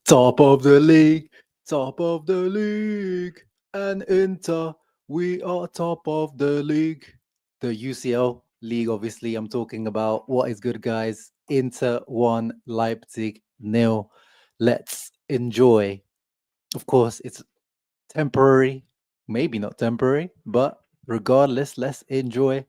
Top of the league, top of the league, and Inter, we are top of the league. The UCL league, obviously, I'm talking about. What is good, guys? Inter 1, Leipzig nil. Let's enjoy. Of course, it's temporary, maybe not temporary, but regardless, let's enjoy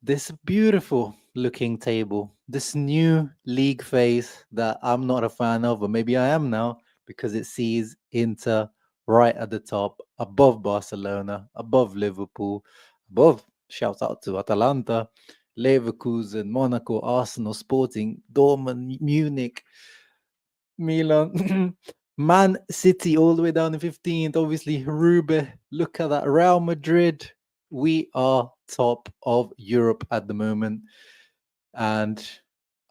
this beautiful looking table, this new league phase that I'm not a fan of, or maybe I am now because it sees Inter right at the top, above Barcelona, above Liverpool, above, shout out to Atalanta, Leverkusen, Monaco, Arsenal, Sporting, Dortmund, Munich, Milan, Man City, all the way down to 15th. Obviously, Rube. Look at that. Real Madrid. We are top of Europe at the moment. And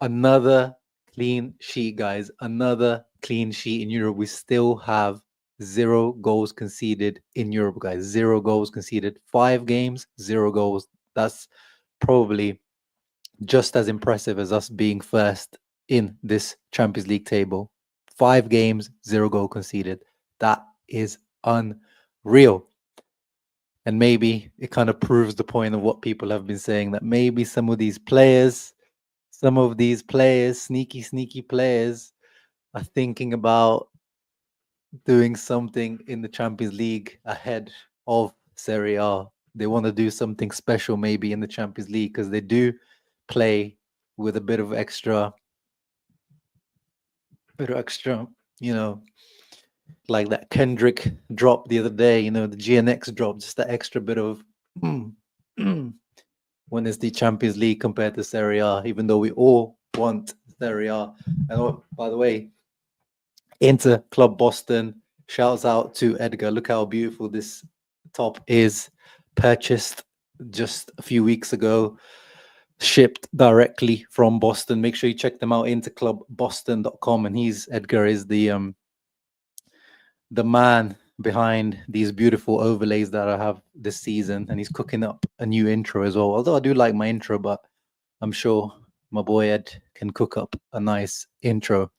another clean sheet, guys. Another clean sheet in Europe. We still have 0 goals conceded in Europe, guys. 0 goals conceded. 5 games, 0 goals. That's probably just as impressive as us being first in this Champions League table. 5 games, 0 goal conceded. That is unreal. And maybe it kind of proves the point of what people have been saying, that maybe some of these players, sneaky players, are thinking about doing something in the Champions League ahead of Serie A. They want to do something special maybe in the Champions League because they do play with a bit of extra, you know, like that Kendrick drop the other day, the GNX drop, just that extra bit of when it's the Champions League compared to Serie A, even though we all want Serie A. And by the way, Inter Club Boston, shouts out to Edgar. Look how beautiful this top is. Purchased just a few weeks ago, shipped directly from Boston. Make sure you check them out, interclubboston.com. And Edgar is the man behind these beautiful overlays that I have this season, and he's cooking up a new intro as well. Although I do like my intro, but I'm sure my boy Ed can cook up a nice intro.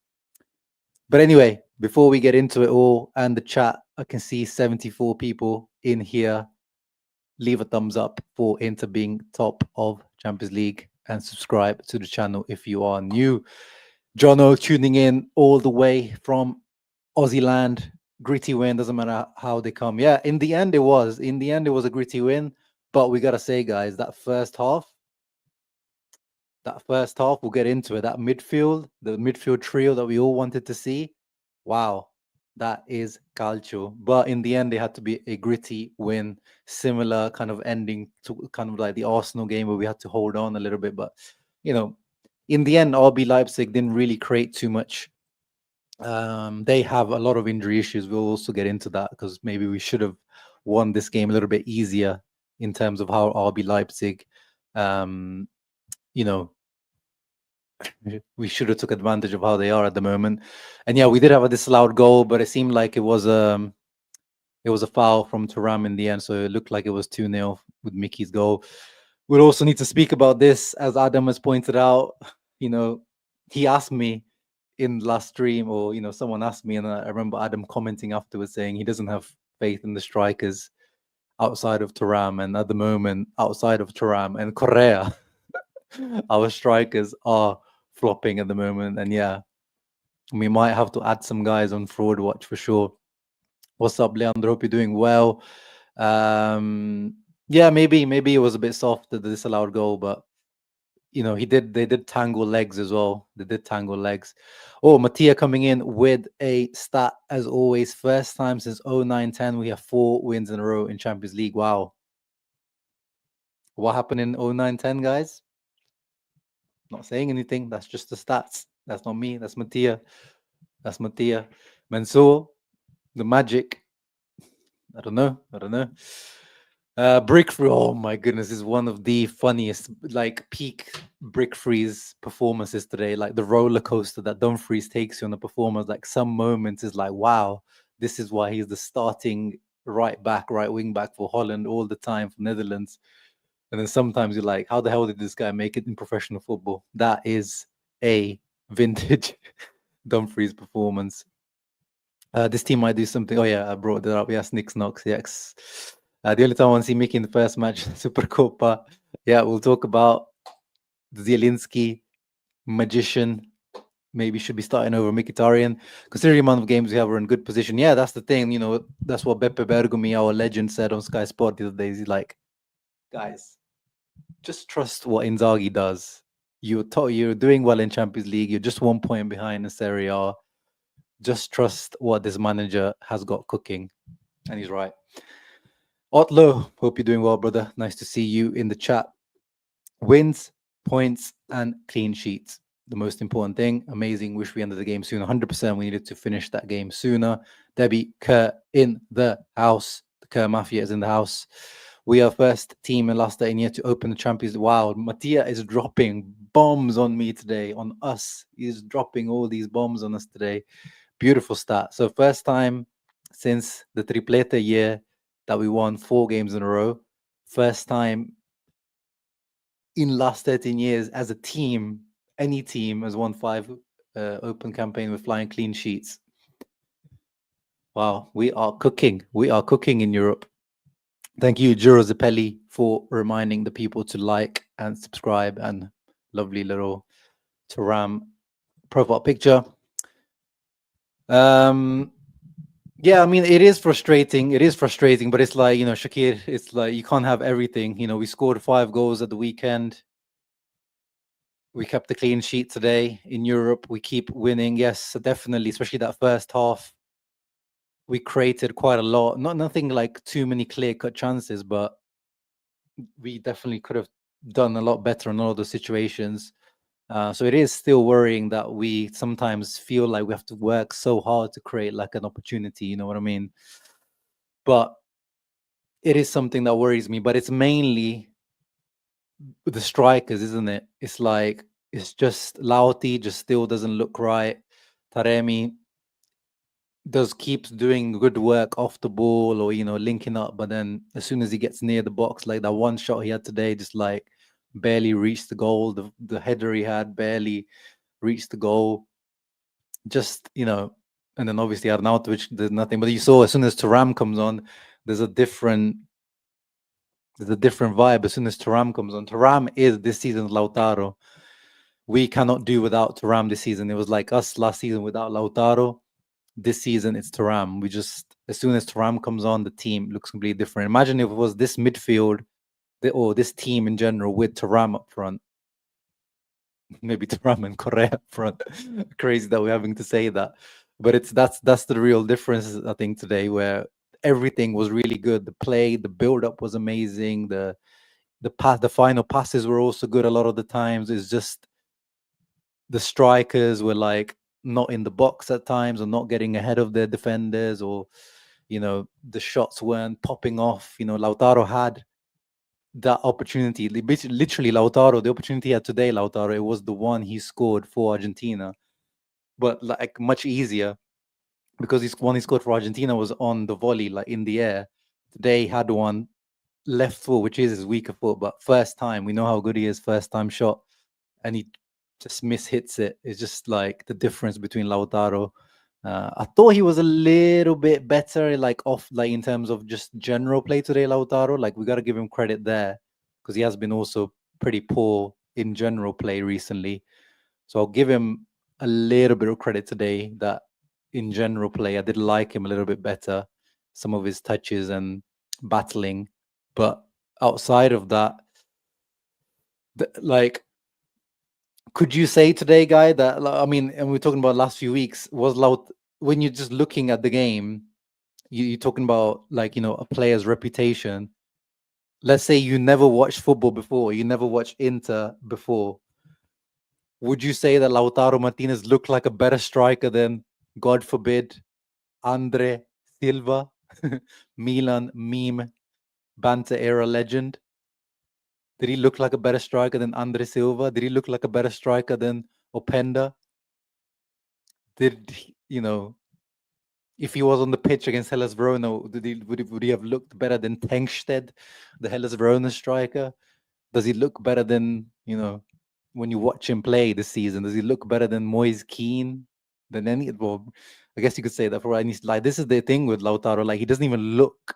But anyway, before we get into it all and the chat, I can see 74 people in here. Leave a thumbs up for Inter being top of Champions League and subscribe to the channel if you are new. Jono tuning in all the way from Aussie land. Gritty win, doesn't matter how they come. Yeah, in the end it was a gritty win, but we gotta say, guys, that first half, we'll get into it. That the midfield trio that we all wanted to see, wow, that is calcio. But in the end, it had to be a gritty win, similar kind of ending to kind of like the Arsenal game where we had to hold on a little bit. But in the end, RB Leipzig didn't really create too much. They have a lot of injury issues. We'll also get into that because maybe we should have won this game a little bit easier in terms of how RB Leipzig, we should have took advantage of how they are at the moment. And yeah, we did have a disallowed goal, but it seemed like it was a foul from Thuram in the end, so it looked like it was 2-0 with Mickey's goal. We'll also need to speak about this, as Adam has pointed out. He asked me in last stream, or someone asked me, and I remember Adam commenting afterwards saying he doesn't have faith in the strikers outside of Thuram, and at the moment, outside of Thuram and Correa, our strikers are flopping at the moment. And yeah, we might have to add some guys on fraud watch for sure. What's up, Leandro? Hope you're doing well. Yeah, maybe it was a bit soft, the disallowed goal, but they did tangle legs as well. They did tangle legs. Oh, Mattia coming in with a stat as always. First time since 09-10 we have 4 wins in a row in Champions League. Wow. What happened in 09-10, guys? Not saying anything. That's just the stats. That's not me. That's Mattia. Mansour, the magic. I don't know. Brick Free. Oh my goodness, is one of the funniest, like, peak Brick Freeze performances today. Like the roller coaster that Dumfries takes you on the performance. Like some moments is like, wow, this is why he's the starting right wing back for Holland all the time for Netherlands. And then sometimes you're like, how the hell did this guy make it in professional football? That is a vintage Dumfries performance. This team might do something. Oh yeah, I brought that up. Yes, Knicks Knox. Yes. The only time I want to see Mickey in the first match, Supercopa. Yeah, we'll talk about Zielinski, magician. Maybe should be starting over Mkhitaryan. Considering the amount of games we have, we're in good position. Yeah, that's the thing. That's what Beppe Bergomi, our legend, said on Sky Sport the other day. He's like, guys, just trust what Inzaghi does. You're doing well in Champions League. You're just 1 point behind in Serie A. Just trust what this manager has got cooking. And he's right. Otlo, hope you're doing well, brother. Nice to see you in the chat. Wins, points, and clean sheets. The most important thing. Amazing. Wish we ended the game sooner. 100%. We needed to finish that game sooner. Debbie Kerr in the house. The Kerr Mafia is in the house. We are first team in last 13 years to open the Champions League. Wow, Mattia is dropping bombs on me today, on us. He's dropping all these bombs on us today. Beautiful start. So first time since the triplete year that we won 4 games in a row. First time in last 13 years as a team, any team has won 5 open campaign with flying clean sheets. Wow, we are cooking. We are cooking in Europe. Thank you, Giro Zappelli, for reminding the people to like and subscribe, and lovely little Taram profile picture. Yeah, I mean, it is frustrating. It is frustrating, but it's like, Shakir, it's like you can't have everything. We scored 5 goals at the weekend. We kept the clean sheet today in Europe. We keep winning. Yes, definitely, especially that first half. We created quite a lot. Nothing like too many clear-cut chances, but we definitely could have done a lot better in all those situations. So it is still worrying that we sometimes feel like we have to work so hard to create like an opportunity. You know what I mean? But it is something that worries me. But it's mainly the strikers, isn't it? It's like it's just Lauti just still doesn't look right. Taremi keeps doing good work off the ball or linking up, but then as soon as he gets near the box, like that one shot he had today, just like barely reached the goal. The header he had barely reached the goal. Just and then obviously Arnautovic did nothing. But you saw as soon as Thuram comes on, there's a different vibe. As soon as Thuram comes on, Thuram is this season's Lautaro. We cannot do without Thuram this season. It was like us last season without Lautaro. This season it's Thuram. We just, as soon as Thuram comes on, the team looks completely different. Imagine if it was this midfield or this team in general with Thuram up front. Maybe Thuram and Correa up front. Crazy that we're having to say that, but that's the real difference, I think, today, where everything was really good. The play, the build up was amazing. The final passes were also good a lot of the times. It's just the strikers were like not in the box at times, or not getting ahead of their defenders, or the shots weren't popping off. Lautaro had that opportunity. Literally, Lautaro, the opportunity he had today, Lautaro, it was the one he scored for Argentina, but like much easier, because one he scored for Argentina was on the volley, like in the air. Today he had one left foot, which is his weaker foot, but first time, we know how good he is, first time shot, and he just mishits it. It's just like the difference between Lautaro. I thought he was a little bit better, like in terms of just general play today, Lautaro. Like we got to give him credit there, because he has been also pretty poor in general play recently. So I'll give him a little bit of credit today, that in general play, I did like him a little bit better, some of his touches and battling. But outside of that, like, could you say today, Guy, that, I mean, and we're talking about last few weeks, was Laut, when you're just looking at the game, you're talking about like, a player's reputation. Let's say you never watched football before, you never watched Inter before. Would you say that Lautaro Martinez looked like a better striker than, God forbid, Andre Silva, Milan meme, banter era legend? Did he look like a better striker than Andre Silva? Did he look like a better striker than Openda? Did he, if he was on the pitch against Hellas Verona, would he have looked better than Tengsted, the Hellas Verona striker? Does he look better than, when you watch him play this season? Does he look better than Moise Keane? Than any? Well, I guess you could say that for any like this is the thing with Lautaro. Like he doesn't even look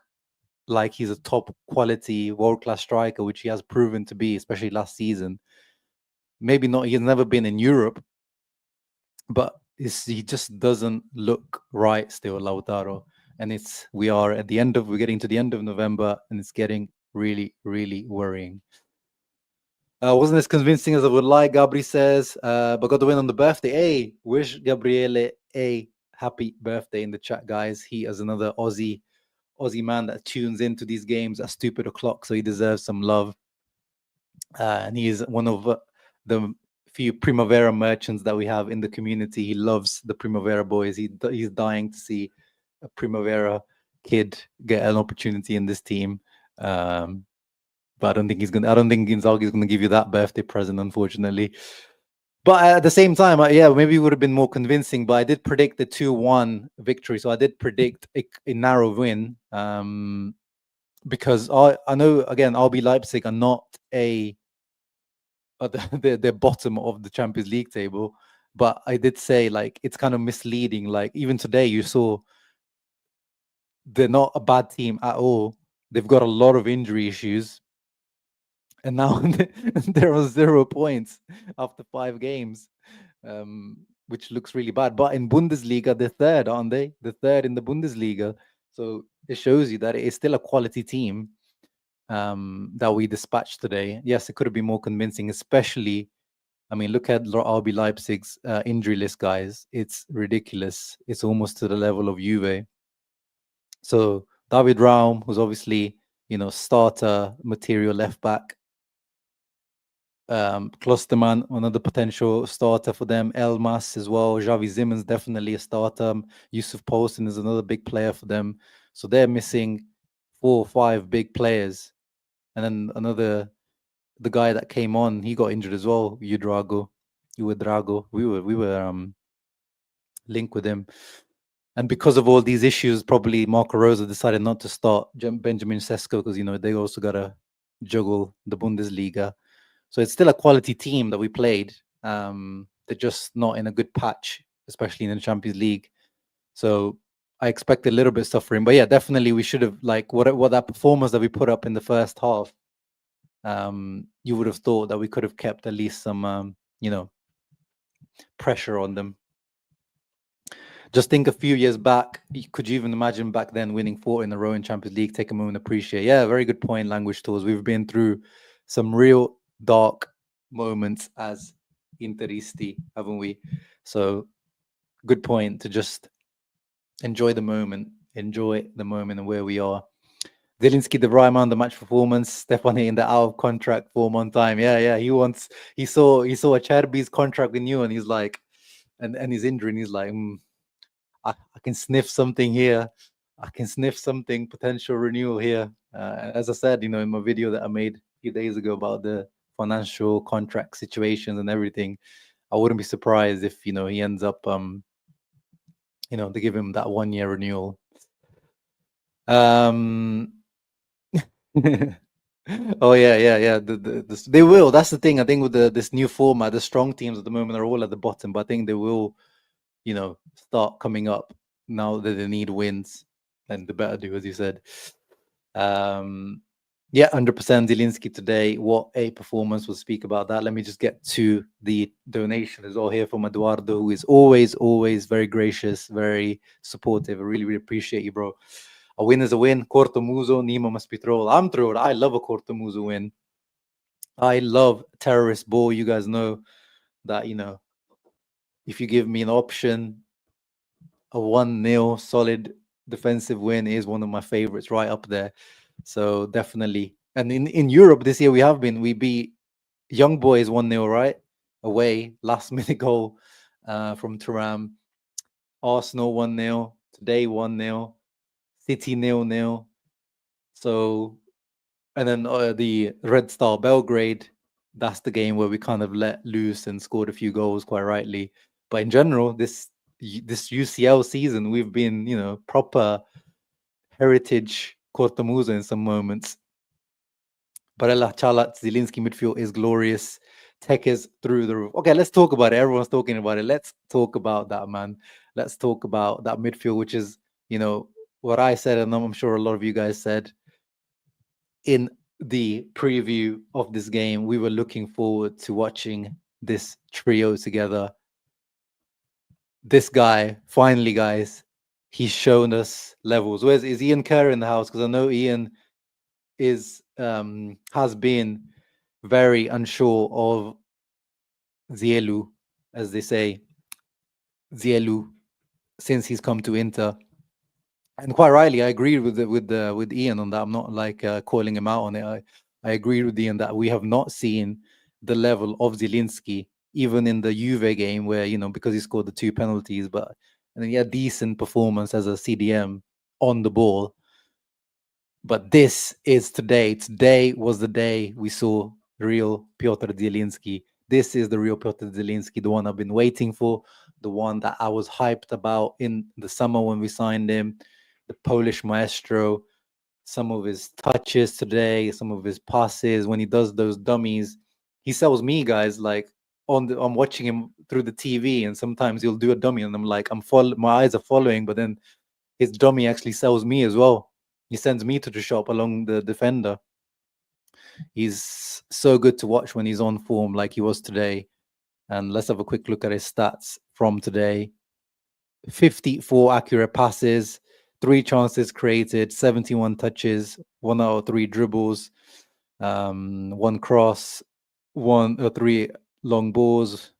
like he's a top quality world class striker, which he has proven to be, especially last season. Maybe not. He's never been in Europe, but he just doesn't look right still, Lautaro. And we're getting to the end of November, and it's getting really, really worrying. Wasn't as convincing as I would like, Gabri says, but got the win on the birthday. Hey, wish Gabriele a happy birthday in the chat, guys. He is another Aussie man that tunes into these games at stupid o'clock, so he deserves some love. And he is one of the few Primavera merchants that we have in the community. He loves the Primavera boys. He's dying to see a Primavera kid get an opportunity in this team. But I don't think Inzaghi is gonna give you that birthday present, unfortunately. But at the same time, maybe it would have been more convincing. But I did predict the 2-1 victory, so I did predict a narrow win. Because I know again, RB Leipzig are not the bottom of the Champions League table, but I did say like it's kind of misleading. Like even today, you saw they're not a bad team at all. They've got a lot of injury issues. And now there are 0 points after 5 games, which looks really bad. But in Bundesliga, they're third, aren't they? They're third in the Bundesliga. So it shows you that it is still a quality team that we dispatched today. Yes, it could have been more convincing, especially, I mean, look at RB Leipzig's injury list, guys. It's ridiculous. It's almost to the level of Juve. So David Raum, who's obviously, starter material left back, Klosterman, another potential starter for them. Elmas as well. Xavi Simmons, definitely a starter. Yusuf Poulsen is another big player for them. So they're missing 4 or 5 big players. And then the guy that came on, he got injured as well. Udrago. We were linked with him. And because of all these issues, probably Marco Rosa decided not to start Benjamin Sesko because, they also got to juggle the Bundesliga. So it's still a quality team that we played. They're just not in a good patch, especially in the Champions League. So I expect a little bit of suffering. But yeah, definitely we should have, like, what that performance that we put up in the first half, you would have thought that we could have kept at least some, pressure on them. Just think a few years back, could you even imagine back then winning 4 in a row in Champions League? Take a moment, appreciate. Yeah, very good point, Language Tools. We've been through some real dark moments as Interisti, haven't we? So good point to just enjoy the moment and where we are. Zielinski, the Ryman, the match performance. Stefani in the out of contract form on time. Yeah. He saw Acerbi's contract with you, and he's like, and he's injured, and he's like, I can sniff something here. I can sniff something, potential renewal here. As I said, in my video that I made a few days ago about the financial contract situations and everything, I wouldn't be surprised if, he ends up, they give him that 1-year renewal. Oh yeah. They will. That's the thing. I think with this new format, the strong teams at the moment are all at the bottom, but I think they will, start coming up now that they need wins, and the better do, as you said. Yeah, 100% Zielinski today. What a performance. We'll speak about that. Let me just get to the donation as well here from Eduardo, who is always very gracious, very supportive. I really, really appreciate you, bro. A win is a win. Corto Muso, Nima must be thrilled. I'm thrilled. I love a Corto Muso win. I love terrorist ball. You guys know that, if you give me an option, a 1-0 solid defensive win is one of my favorites, right up there. So definitely. And in Europe this year, we beat Young Boys 1-0, right? Away, last minute goal from Thuram. Arsenal 1-0, today 1-0, City 0-0. So, and then the Red Star Belgrade, that's the game where we kind of let loose and scored a few goals, quite rightly. But in general, this UCL season, we've been, proper heritage Cortomuso in some moments. Barella, Chalat, Zielinski midfield is glorious. Tech is through the roof. Okay, let's talk about it. Everyone's talking about it. Let's talk about that, man. Let's talk about that midfield, which is, what I said, and I'm sure a lot of you guys said in the preview of this game. We were looking forward to watching this trio together. This guy, finally, guys, he's shown us levels. Is Ian Kerr in the house? Because I know Ian has been very unsure of Zielu, as they say, Zielu, since he's come to Inter. And quite rightly, I agreed with Ian on that. I'm not like calling him out on it. I agreed with Ian that we have not seen the level of Zielinski, even in the Juve game, where because he scored the 2 penalties, but and then he had decent performance as a CDM on the ball. But this is today. Today was the day we saw real Piotr Zielinski. This is the real Piotr Zielinski, the one I've been waiting for, the one that I was hyped about in the summer when we signed him, the Polish maestro. Some of his touches today, some of his passes, when he does those dummies, he sells me, guys. Like I'm watching him through the TV, and sometimes he'll do a dummy, and I'm like, my eyes are following, but then his dummy actually sells me as well. He sends me to the shop along the defender. He's so good to watch when he's on form like he was today. And let's have a quick look at his stats from today. 54 accurate passes, 3 chances created, 71 touches, 1 out of 3 dribbles, 1 cross, 3 long balls,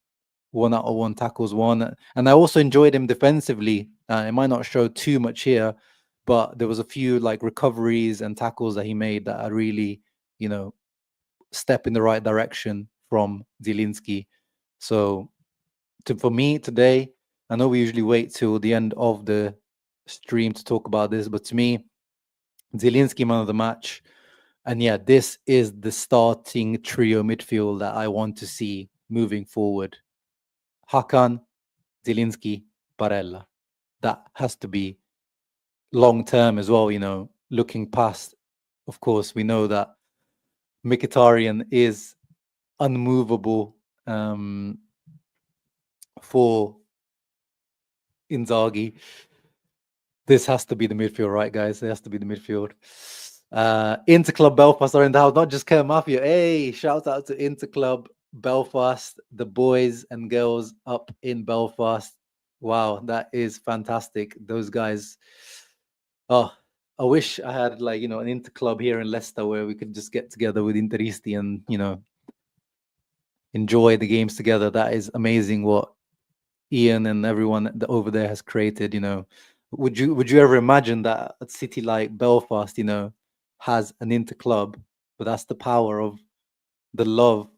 1 out of 1 tackles, 1. And I also enjoyed him defensively. It might not show too much here, but there was a few like recoveries and tackles that he made that are really, step in the right direction from Zielinski. So for me today, I know we usually wait till the end of the stream to talk about this, but to me, Zielinski man of the match. And yeah, this is the starting trio midfield that I want to see moving forward. Hakan, Zielinski, Barella. That has to be long term as well, looking past. Of course, we know that Mkhitaryan is unmovable for Inzaghi. This has to be the midfield, right, guys? It has to be the midfield. Interclub Belfast are in the house, not just Care Mafia. Hey, shout out to Interclub Belfast, the boys and girls up in Belfast. Wow, that is fantastic. Those guys. Oh, I wish I had an interclub here in Leicester where we could just get together with Interisti and enjoy the games together. That is amazing what Ian and everyone over there has created. Would you ever imagine that a city like Belfast, has an Interclub? But that's the power of the love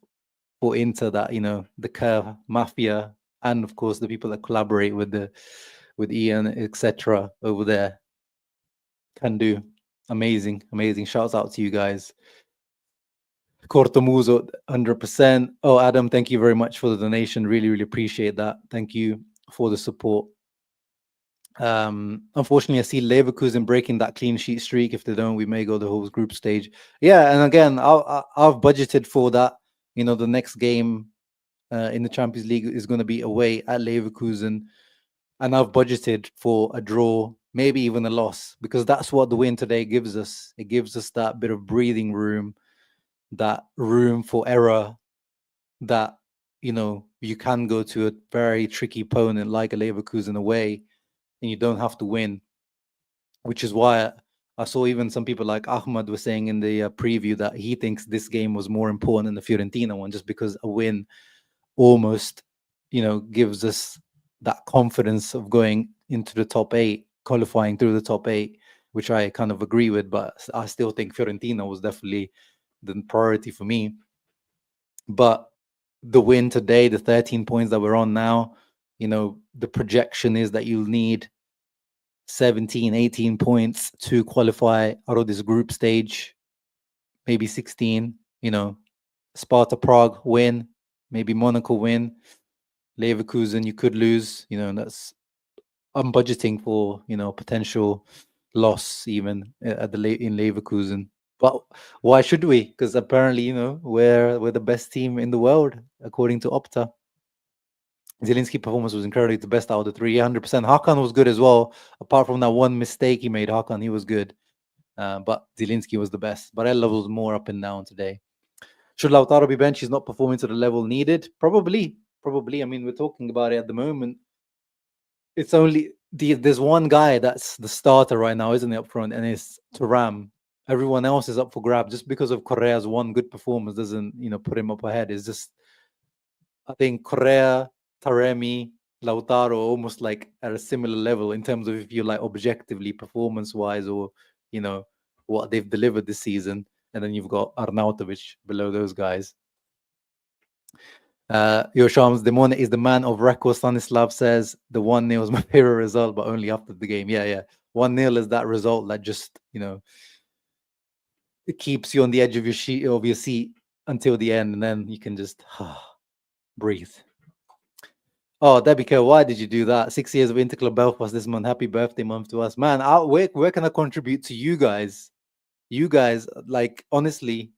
for Inter that the Kerr Mafia and of course the people that collaborate with Ian, etc. over there can do. Amazing. Shouts out to you guys. Cortomuso, 100%. Oh, Adam, thank you very much for the donation. Really appreciate that. Thank you for the support. Unfortunately, I see Leverkusen breaking that clean sheet streak. If they don't, we may go the whole group stage. Yeah, and again, I've budgeted for that. The next game in the Champions League is going to be away at Leverkusen, and I've budgeted for a draw, maybe even a loss, because that's what the win today gives us. It gives us that bit of breathing room, that room for error, that you can go to a very tricky opponent like a Leverkusen away, and you don't have to win. Which is why I saw even some people like Ahmad was saying in the preview that he thinks this game was more important than the Fiorentina one, just because a win almost, gives us that confidence of going into the top 8, qualifying through the top 8, which I kind of agree with. But I still think Fiorentina was definitely the priority for me. But the win today, the 13 points that we're on now, the projection is that you'll need 17, 18 points to qualify out of this group stage, maybe 16. Sparta Prague win, maybe Monaco win, Leverkusen you could lose. That's I'm budgeting for potential loss even in Leverkusen. But why should we? Because apparently, we're the best team in the world according to Opta. Zielinski performance was incredible. The best out of the three, 100%. Hakan was good as well. Apart from that one mistake he made, Hakan, he was good. But Zielinski was the best. Barella was more up and down today. Should Lautaro be benched? He's not performing to the level needed. Probably. I mean, we're talking about it at the moment. It's only there's one guy that's the starter right now, isn't it, up front, and it's Thuram. Everyone else is up for grab. Just because of Correa's one good performance doesn't, put him up ahead. It's just, I think Correa, Taremi, Lautaro almost like at a similar level in terms of if you like objectively performance wise or what they've delivered this season. And then you've got Arnautovic below those guys. Your Shams, Demone is the man of record. Stanislav says the 1-0 is my favorite result, but only after the game. Yeah. 1-0 is that result that just, it keeps you on the edge of your seat until the end, and then you can just breathe. Oh, Debica, why did you do that? 6 years of Interclub Belfast this month. Happy birthday month to us. Man, where can I contribute to you guys? You guys, like, honestly,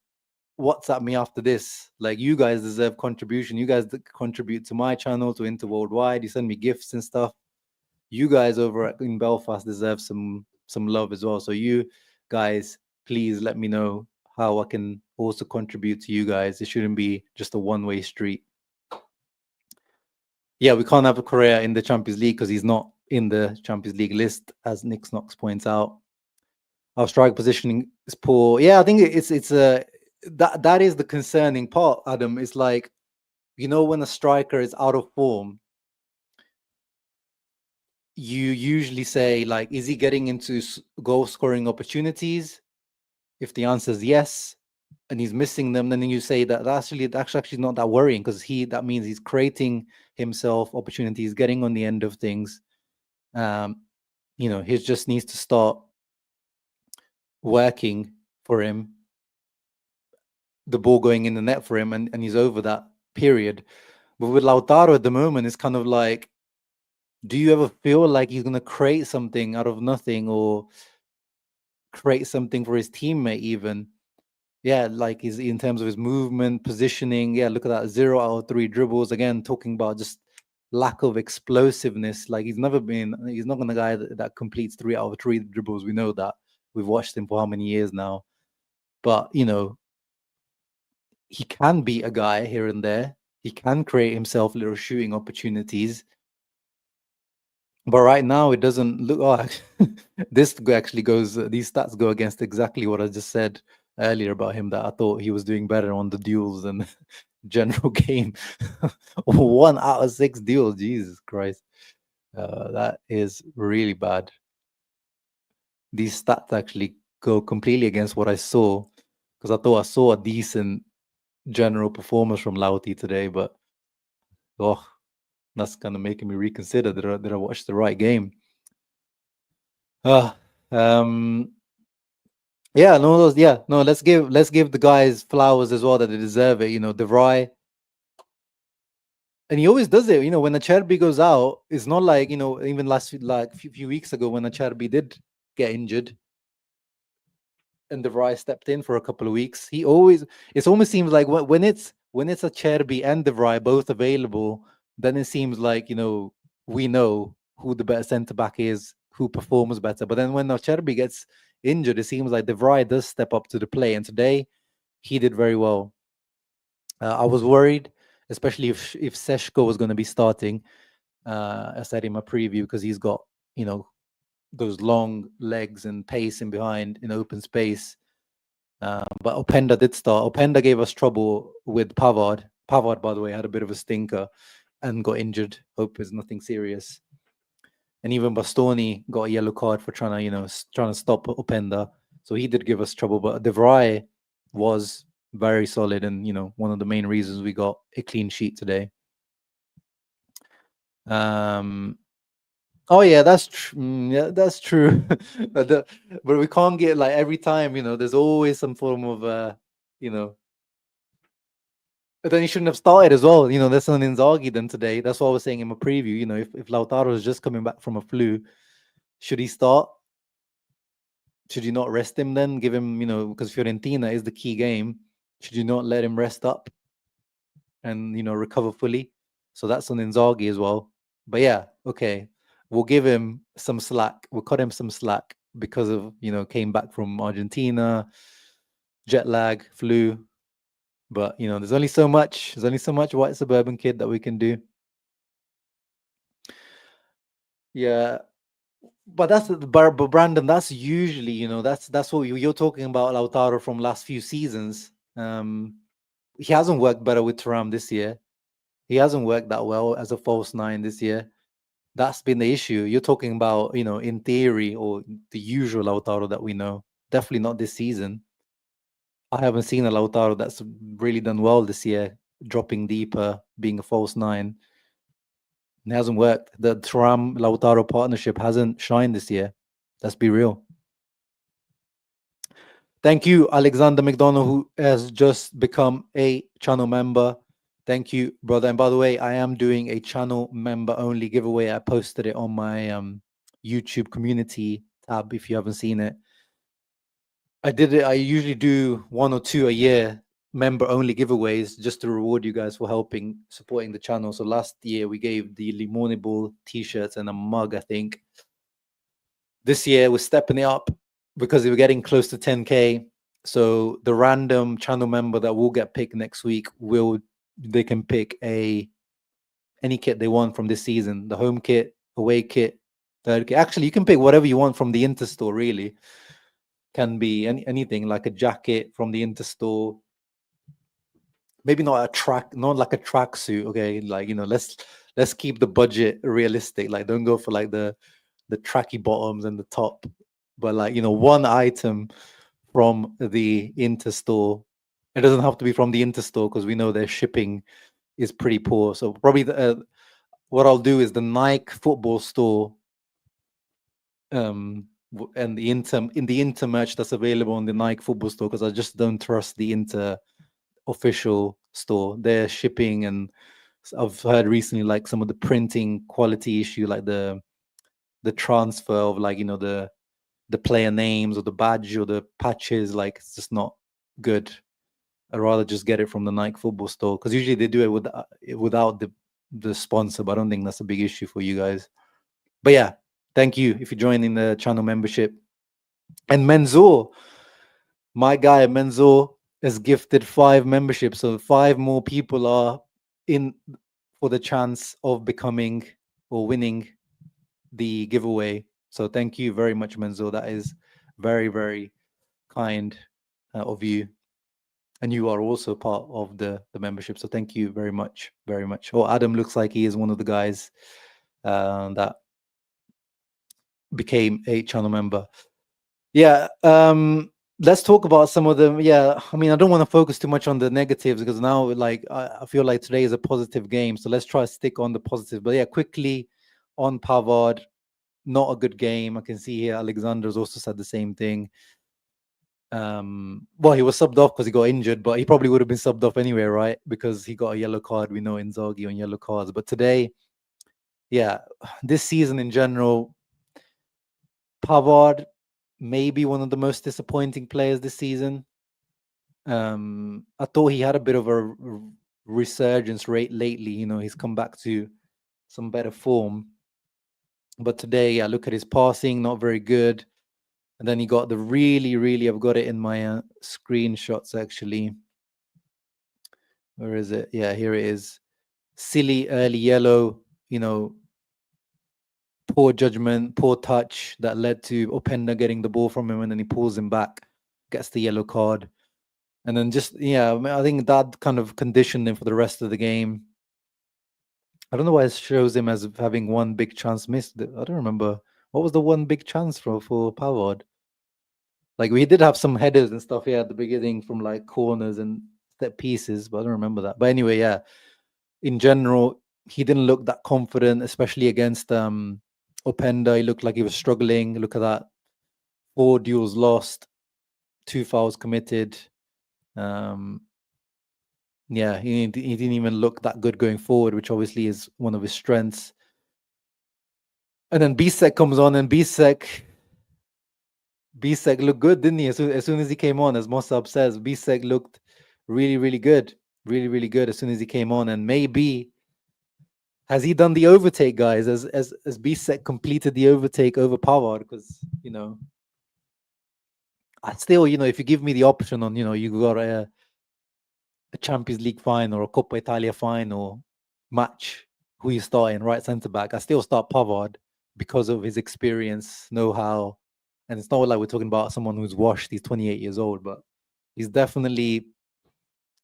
WhatsApp me after this. Like, you guys deserve contribution. You guys contribute to my channel, to Inter Worldwide. You send me gifts and stuff. You guys over in Belfast deserve some love as well. So you guys, please let me know how I can also contribute to you guys. It shouldn't be just a one-way street. Yeah, we can't have Korea in the Champions League because he's not in the Champions League list, as Nick Knox points out. Our strike positioning is poor. Yeah, I think it's that is the concerning part, Adam. It's like, when a striker is out of form, you usually say, like, is he getting into goal scoring opportunities? If the answer is yes, and he's missing them, then you say that's actually not that worrying, because that means he's creating himself opportunities, getting on the end of things. He just needs to start working for him, the ball going in the net for him, and he's over that period. But with Lautaro at the moment, it's kind of like, do you ever feel like he's going to create something out of nothing, or create something for his teammate even? Yeah, like he's in terms of his movement, positioning. Yeah, look at that, 0 out of 3 dribbles. Again, talking about just lack of explosiveness. Like he's not going to guy that completes 3 out of 3 dribbles. We know that. We've watched him for how many years now. But, he can be a guy here and there. He can create himself little shooting opportunities. But right now, it doesn't look. This actually these stats go against exactly what I just said earlier about him, that I thought he was doing better on the duels and general game. 1 out of 6 duels. Jesus Christ. That is really bad. These stats actually go completely against what I saw, because I thought I saw a decent general performance from Lauti today, but that's kind of making me reconsider that I watched the right game. Let's give the guys flowers as well, that they deserve it. De Vrij, and he always does it. When the Acerbi goes out, it's not like, even few weeks ago when the Acerbi did get injured and De Vrij stepped in for a couple of weeks. It almost seems like when it's Acerbi and De Vrij both available, then it seems like, we know who the better centre back is, who performs better. But then when Acerbi gets injured, it seems like De Vrij does step up to the play, and today he did very well. I was worried, especially if Seshko was going to be starting. I said in my preview, because he's got those long legs and pace in behind in open space. But Openda did start. Openda gave us trouble with Pavard. Pavard, by the way, had a bit of a stinker and got injured. Hope it's nothing serious. And even Bastoni got a yellow card for trying to stop Openda. So he did give us trouble. But De Vrij was very solid, and one of the main reasons we got a clean sheet today. Oh yeah, that's true. Yeah, that's true. but we can't get, like, every time. There's always some form of But then he shouldn't have started as well. That's on Inzaghi then today. That's what I was saying in my preview. If Lautaro is just coming back from a flu, should he start? Should you not rest him then? Give him, because Fiorentina is the key game. Should you not let him rest up and, recover fully? So that's on Inzaghi as well. But yeah, okay. We'll give him some slack. We'll cut him some slack because of, came back from Argentina, jet lag, flu. But, there's only so much. There's only so much white suburban kid that we can do. Yeah. But but Brandon, that's usually, that's what you're talking about Lautaro from last few seasons. He hasn't worked better with Thuram this year. He hasn't worked that well as a false nine this year. That's been the issue. You're talking about, in theory or the usual Lautaro that we know. Definitely not this season. I haven't seen a Lautaro that's really done well this year, dropping deeper, being a false nine. It hasn't worked. The Thuram Lautaro partnership hasn't shined this year. Let's be real. Thank you, Alexander McDonough, who has just become a channel member. Thank you, brother. And by the way, I am doing a channel member only giveaway. I posted it on my YouTube community tab if you haven't seen it. I did it. I usually do 1 or 2 a year member only giveaways just to reward you guys for supporting the channel. So last year we gave the Limone Ball t-shirts and a mug, I think. This year we're stepping it up because we're getting close to 10K. So the random channel member that will get picked next week they can pick any kit they want from this season. The home kit, away kit, third kit. Actually, you can pick whatever you want from the Interstore, really. Can be anything, like a jacket from the Interstore. Maybe not like a tracksuit. Okay, like let's keep the budget realistic. Like don't go for like the tracky bottoms and the top, but like one item from the Interstore. It doesn't have to be from the Interstore because we know their shipping is pretty poor. So probably what I'll do is the Nike football store, and the Inter merch that's available on the Nike football store, because I just don't trust the Inter official store. Their shipping, and I've heard recently like some of the printing quality issue, like the transfer of like the player names or the badge or the patches, like it's just not good. I'd rather just get it from the Nike football store, because usually they do it without the sponsor, but I don't think that's a big issue for you guys. But yeah, thank you if you're joining the channel membership. And Menzor, my guy Menzor, has gifted 5 memberships, so 5 more people are in for the chance of becoming or winning the giveaway. So thank you very much, Menzor. That is very, very kind of you. And you are also part of the membership. So thank you very much, very much. Oh, Adam looks like he is one of the guys that became a channel member. Yeah. Let's talk about some of them. Yeah. I mean, I don't want to focus too much on the negatives, because now like I feel like today is a positive game. So let's try to stick on the positive. But yeah, quickly on Pavard, not a good game. I can see here Alexander's also said the same thing. Well, he was subbed off because he got injured, but he probably would have been subbed off anyway, right? Because he got a yellow card. We know Inzaghi on yellow cards. But today, yeah, this season in general, Pavard maybe one of the most disappointing players this season. I thought he had a bit of a resurgence rate lately. He's come back to some better form. But today, yeah, look at his passing, not very good. And then he got the really, I've got it in my screenshots actually. Where is it? Yeah, here it is. Silly early yellow, poor judgment, poor touch that led to Openda getting the ball from him, and then he pulls him back, gets the yellow card. And then I think that kind of conditioned him for the rest of the game. I don't know why it shows him as having one big chance missed. I don't remember. What was the one big chance for Pavard? Like we did have some headers and stuff here at the beginning from like corners and set pieces, but I don't remember that. But anyway, yeah, in general, he didn't look that confident, especially against Openda. He looked like he was struggling. Look at that. 4 duels lost, 2 fouls committed. Yeah, he didn't even look that good going forward, which obviously is one of his strengths. And then Bisek comes on, and Bisek, Bisek looked good, didn't he? As soon as he came on, as Mossab says, Bisek looked really, really good. Really, really good as soon as he came on. And maybe has he done the overtake, guys? As Bisek completed the overtake over Pavard? Because I still, if you give me the option on, you got a Champions League final or a Coppa Italia final match, who you start in right centre back, I still start Pavard because of his experience, know-how, and it's not like we're talking about someone who's washed. He's 28 years old, but he's definitely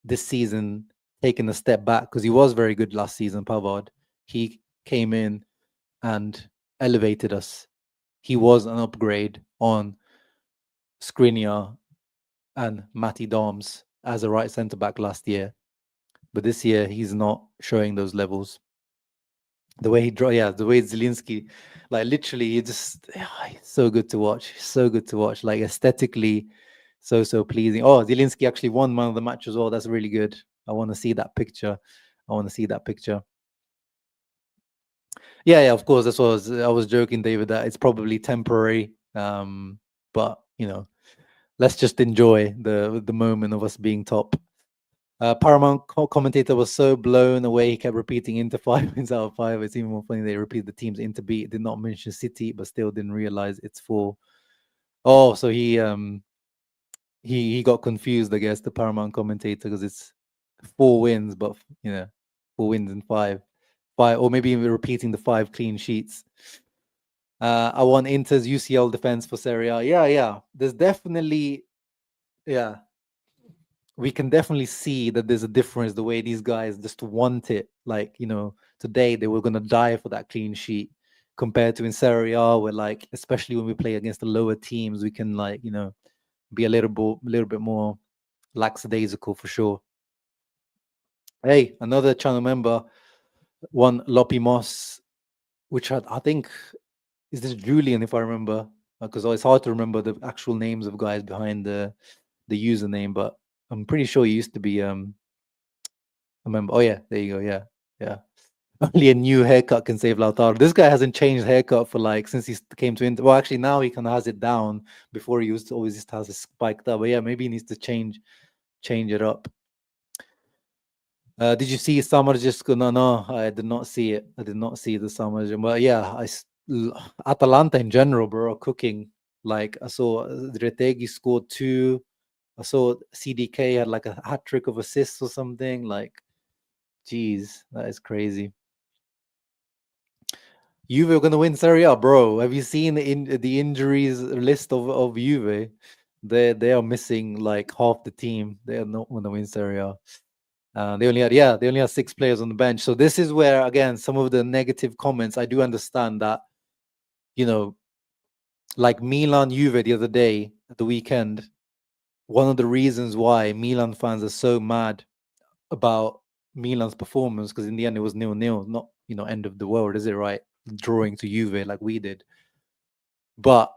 this season taken a step back because he was very good last season. Pavard, he came in and elevated us. He was an upgrade on Skriniar and Matty Doms as a right centre back last year, but this year he's not showing those levels. The way the way Zielinski, like literally, he just so good to watch, so good to watch. Like aesthetically, so pleasing. Oh, Zielinski actually won man of the match as well. That's really good. I want to see that picture. I want to see that picture. Yeah, of course. That's what I was joking, David. That it's probably temporary. But let's just enjoy the moment of us being top. Paramount commentator was so blown away, he kept repeating Inter 5 wins out of 5. It's even more funny they repeated the teams Inter beat. Did not mention City, but still didn't realize it's 4. Oh, so he got confused, I guess, the Paramount commentator, because it's 4 wins, but 4 wins in 5, or maybe even repeating the 5 clean sheets. I want Inter's UCL defense for Serie A. Yeah. There's definitely, we can definitely see that there's a difference the way these guys just want it. Like, today they were going to die for that clean sheet compared to in Serie A, where, like, especially when we play against the lower teams, we can, like, be a little bit more lackadaisical for sure. Hey, another channel member, one Loppy Moss, which I think is this Julian, if I remember, because it's hard to remember the actual names of guys behind the username, but I'm pretty sure he used to be a member. Oh yeah, there you go. Yeah. Only a new haircut can save Lautaro. This guy hasn't changed haircut for since he came to Inter. Well, actually now he kind of has it down. Before he used to always just has it spiked up. But yeah, maybe he needs to change it up. Did you see Summer just go? No, I did not see it. I did not see the Summer. But yeah, Atalanta in general, bro, cooking. Like, I saw Retegui scored 2. I saw CDK had like a hat trick of assists or something. Like, geez, that is crazy. Juve are going to win Serie A, bro. Have you seen the injuries list of Juve? They are missing like half the team. They are not going to win Serie A. They only had 6 players on the bench. So this is where, again, some of the negative comments. I do understand that, like Milan Juve the other day at the weekend. One of the reasons why Milan fans are so mad about Milan's performance, because in the end it was 0-0, not end of the world, is it, right? Drawing to Juve like we did. But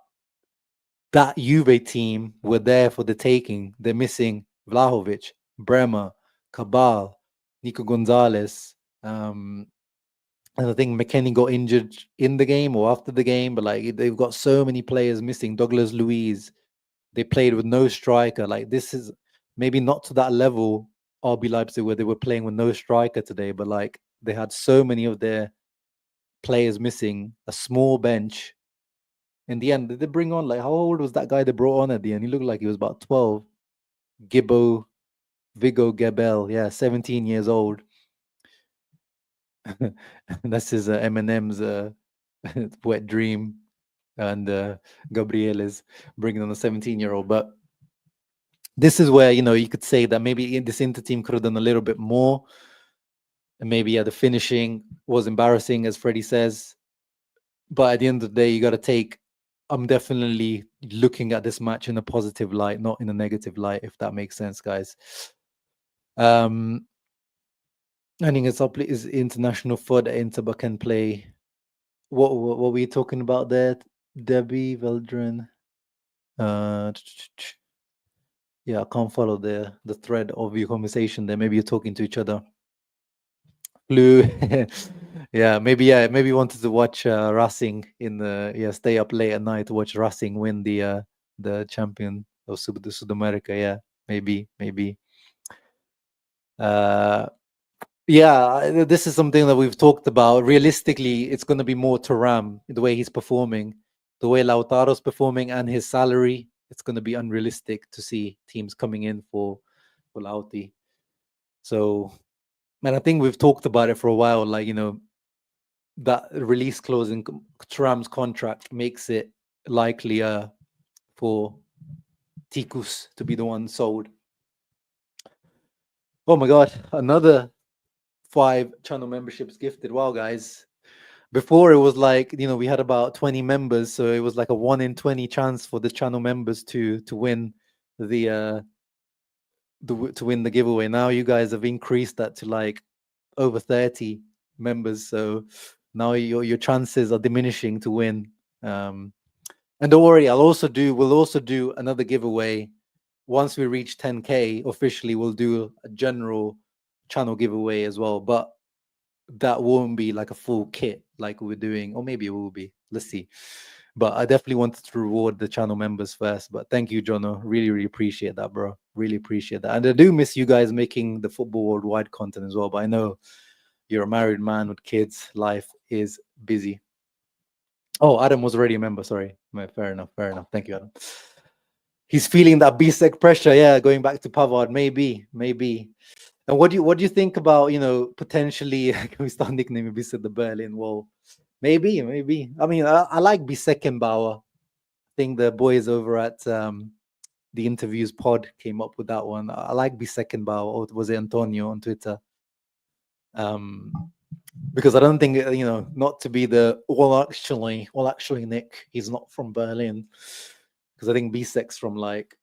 that Juve team were there for the taking. They're missing Vlahovic, Bremer, Cabal, Nico Gonzalez. And I think McKennie got injured in the game or after the game, but like they've got so many players missing. Douglas Luiz, they played with no striker. Like, this is maybe not to that level, RB Leipzig, where they were playing with no striker today, but like they had so many of their players missing, a small bench. In the end, did they bring on, like, how old was that guy they brought on at the end? He looked like he was about 12. Vigo Gebel, yeah, 17 years old. That's his Eminem's wet dream. And Gabriel is bringing on a 17-year-old. But this is where, you could say that maybe this Inter team could have done a little bit more. And maybe, the finishing was embarrassing, as Freddie says. But at the end of the day, you got to take, I'm definitely looking at this match in a positive light, not in a negative light, if that makes sense, guys. I think it's up is international foot Inter can play. What were we talking about there? Debbie Veldrin. Yeah, I can't follow the thread of your conversation there. Maybe you're talking to each other. Blue. maybe you wanted to watch Racing in the stay up late at night to watch Racing win the the champion of Sudamerica. Yeah, maybe. Uh, yeah, this is something that we've talked about. Realistically, it's going to be more Thuram, the way he's performing, the way Lautaro's performing, and his salary. It's going to be unrealistic to see teams coming in for Lauti. So, man, I think we've talked about it for a while. Like, that release clause in Thuram's contract makes it likelier for Tikus to be the one sold. Oh my God, another 5 channel memberships gifted. Wow, guys. Before it was like, we had about 20 members, so it was like a 1 in 20 chance for the channel members to win the to win the giveaway. Now you guys have increased that to like over 30 members, so now your chances are diminishing to win. And don't worry, we'll also do another giveaway once we reach 10K officially. We'll do a general channel giveaway as well, but that won't be like a full kit like we're doing, or maybe it will be. Let's see. But I definitely wanted to reward the channel members first. But thank you, Jono. Really appreciate that, bro. Really appreciate that. And I do miss you guys making the Football Worldwide content as well. But I know you're a married man with kids. Life is busy. Oh, Adam was already a member. Sorry. Fair enough. Thank you, Adam. He's feeling that B-Sec pressure. Yeah, going back to Pavard. Maybe. And what do you think about, potentially can we start nicknaming Bissek the Berlin Wall? Maybe. I mean, I like Beckenbauer. I think the boys over at the Interviews pod came up with that one. I like Beckenbauer, or was it Antonio on Twitter? Because I don't think, not to be the actually Nick, he's not from Berlin. Because I think Bissek's from like,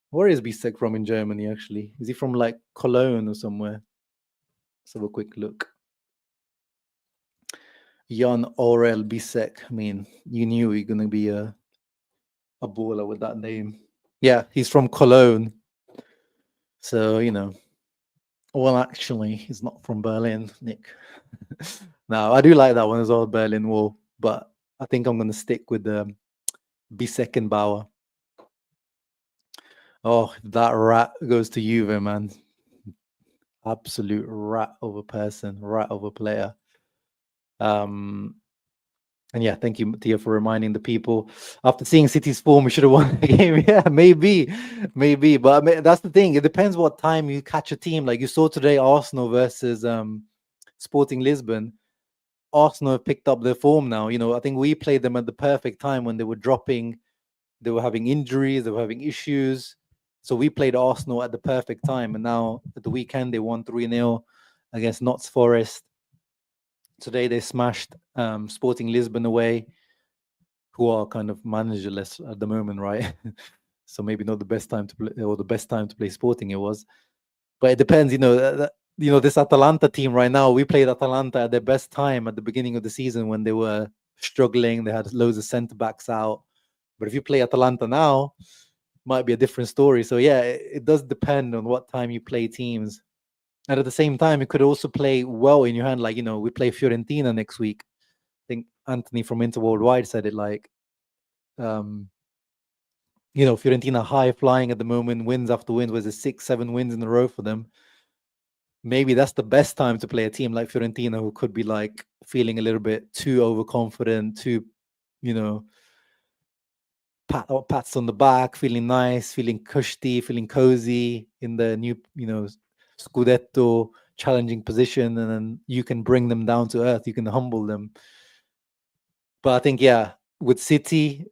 where is Bissek from in Germany, actually? Is he from like Cologne or somewhere? Let's have a quick look. Jan Aurel Bissek. I mean, you knew you're going to be a baller with that name. Yeah, he's from Cologne. So, well, actually, he's not from Berlin, Nick. No, I do like that one as well, Berlin Wall. But I think I'm going to stick with Beckenbauer. Oh, that rat goes to Juve, man. Absolute rat of a person, rat of a player. And yeah, thank you, Mattia, for reminding the people. After seeing City's form, we should have won the game. Yeah, maybe. But that's the thing. It depends what time you catch a team. Like you saw today, Arsenal versus Sporting Lisbon. Arsenal have picked up their form now. I think we played them at the perfect time when they were dropping. They were having injuries. They were having issues. So we played Arsenal at the perfect time. And now at the weekend, they won 3-0 against Notts Forest. Today they smashed Sporting Lisbon away, who are kind of managerless at the moment, right? So maybe not the best time to play, or the best time to play Sporting it was. But it depends, this Atalanta team right now. We played Atalanta at their best time at the beginning of the season when they were struggling. They had loads of centre backs out. But if you play Atalanta now, might be a different story. So yeah, it does depend on what time you play teams. And at the same time, it could also play well in your hand. Like, we play Fiorentina next week. I think Anthony from Inter Worldwide said it like, Fiorentina high flying at the moment, wins after wins, was it 6-7 wins in a row for them? Maybe that's the best time to play a team like Fiorentina, who could be like feeling a little bit too overconfident, too, pats on the back, feeling nice, feeling cushy, feeling cozy in the new, Scudetto challenging position, and then you can bring them down to earth. You can humble them. But I think, yeah, with City,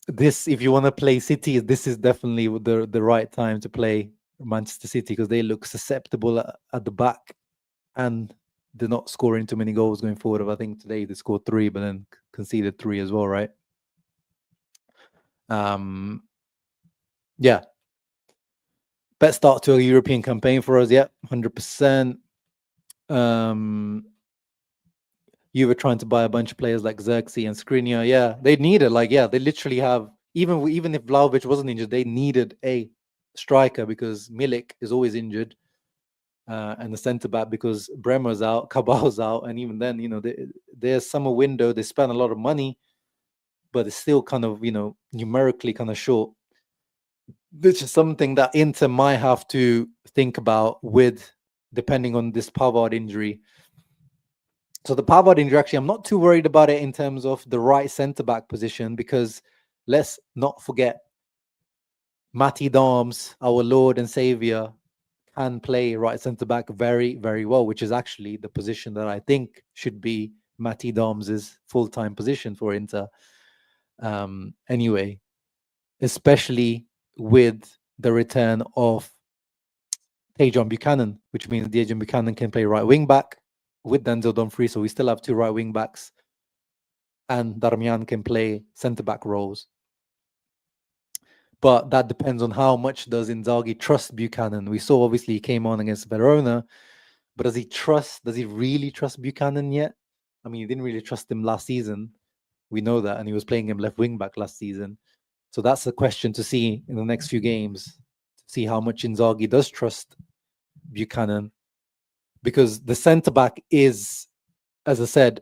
if you want to play City, this is definitely the right time to play Manchester City, because they look susceptible at the back, and they're not scoring too many goals going forward. I think today they scored 3, but then conceded 3 as well, right? Yeah. Best start to a European campaign for us, yeah, 100%. You were trying to buy a bunch of players like Xerxes and Skriniar. Yeah, they needed, they literally have, even if Vlahovic wasn't injured, they needed a striker because Milik is always injured, and the centre back because Bremer's out, Cabal's out, and even then, their summer window, they spent a lot of money. but it's still kind of, numerically kind of short. This is something that Inter might have to think about with, depending on this Pavard injury. So the Pavard injury, actually, I'm not too worried about it in terms of the right centre-back position, because let's not forget, Matty Dams, our Lord and Saviour, can play right centre-back very, very well, which is actually the position that I think should be Matty Dams' full-time position for Inter. Anyway, especially with the return of Tajon Buchanan, which means Tajon Buchanan can play right wing back with Denzel Dumfries, so we still have two right wing backs, and Darmian can play centre back roles. But that depends on how much does Inzaghi trust Buchanan. We saw obviously he came on against Verona, but does he really trust Buchanan yet? I mean, he didn't really trust him last season. We know that, and he was playing him left wing back last season. So that's a question to see in the next few games, to see how much Inzaghi does trust Buchanan, because the centre back is, as I said,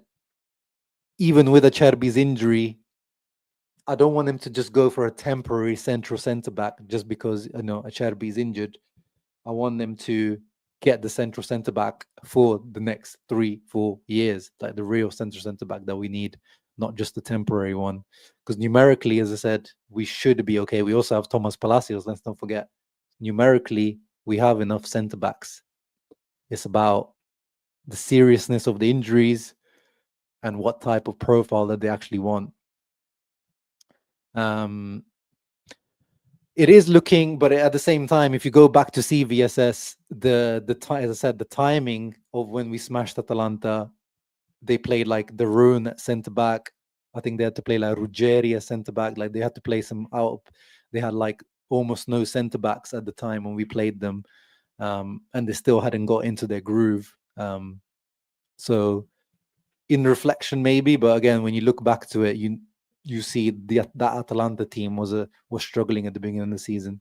even with Acerbi's injury, I don't want him to just go for a temporary central centre back just because Acerbi is injured. I want them to get the central centre back for the next 3-4 years, like the real centre back that we need, not just the temporary one. Because numerically, as I said, we should be okay. We also have Thomas Palacios. Let's not forget. Numerically, we have enough centre backs. It's about the seriousness of the injuries and what type of profile that they actually want. It is looking, but at the same time, if you go back to CVSS, as I said, the timing of when we smashed Atalanta, they played like the Rune at centre back. I think they had to play like Ruggeri as centre back. Like they had to play some out. They had like almost no centre backs at the time when we played them, and they still hadn't got into their groove. So, in reflection, maybe, but again, when you look back to it, you see that Atalanta team was struggling at the beginning of the season.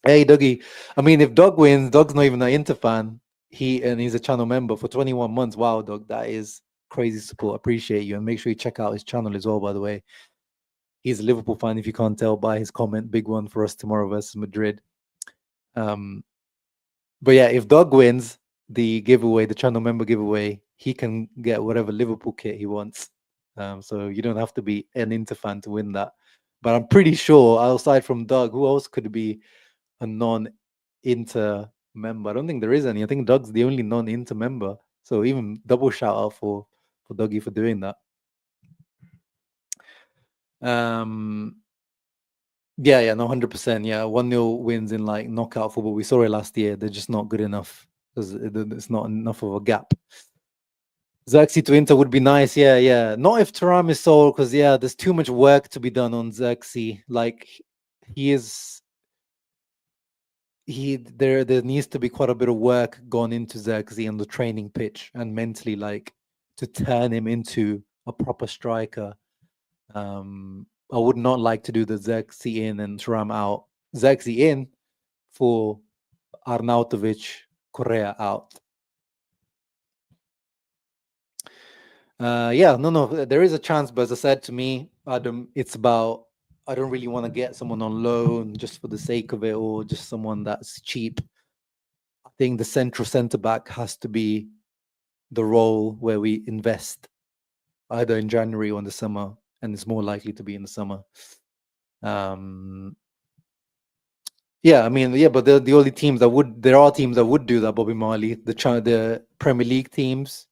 Hey, Dougie. I mean, if Doug wins, Doug's not even an Inter fan. He's a channel member for 21 months. Wow, Doug, that is crazy support. Appreciate you. And make sure you check out his channel as well, by the way. He's a Liverpool fan, if you can't tell by his comment. Big one for us tomorrow versus Madrid. But yeah, if Doug wins the giveaway, the channel member giveaway, he can get whatever Liverpool kit he wants. So you don't have to be an Inter fan to win that. But I'm pretty sure, outside from Doug, who else could be a non-Inter member? I don't think there is any. I think Doug's the only non-Inter member. So even double shout out for Dougie for doing that. Yeah, no, 100%. Yeah, 1-0 wins in like knockout football. We saw it last year. They're just not good enough because it's not enough of a gap. Xerxes to Inter would be nice. Yeah. Not if Thuram is sold, because there's too much work to be done on Xerxes. Like there needs to be quite a bit of work gone into Xerxes on the training pitch and mentally, like, to turn him into a proper striker. I would not like to do the Xerxes in and Thuram out. Xerxes in for Arnautovic, Correa out. No, there is a chance, but as I said, to me, Adam, it's about, I don't really want to get someone on loan just for the sake of it, or just someone that's cheap. I think the central centre back has to be the role where we invest either in January or in the summer, and it's more likely to be in the summer. But the only teams there are teams that would do that, Bobby Marley, the Premier League teams,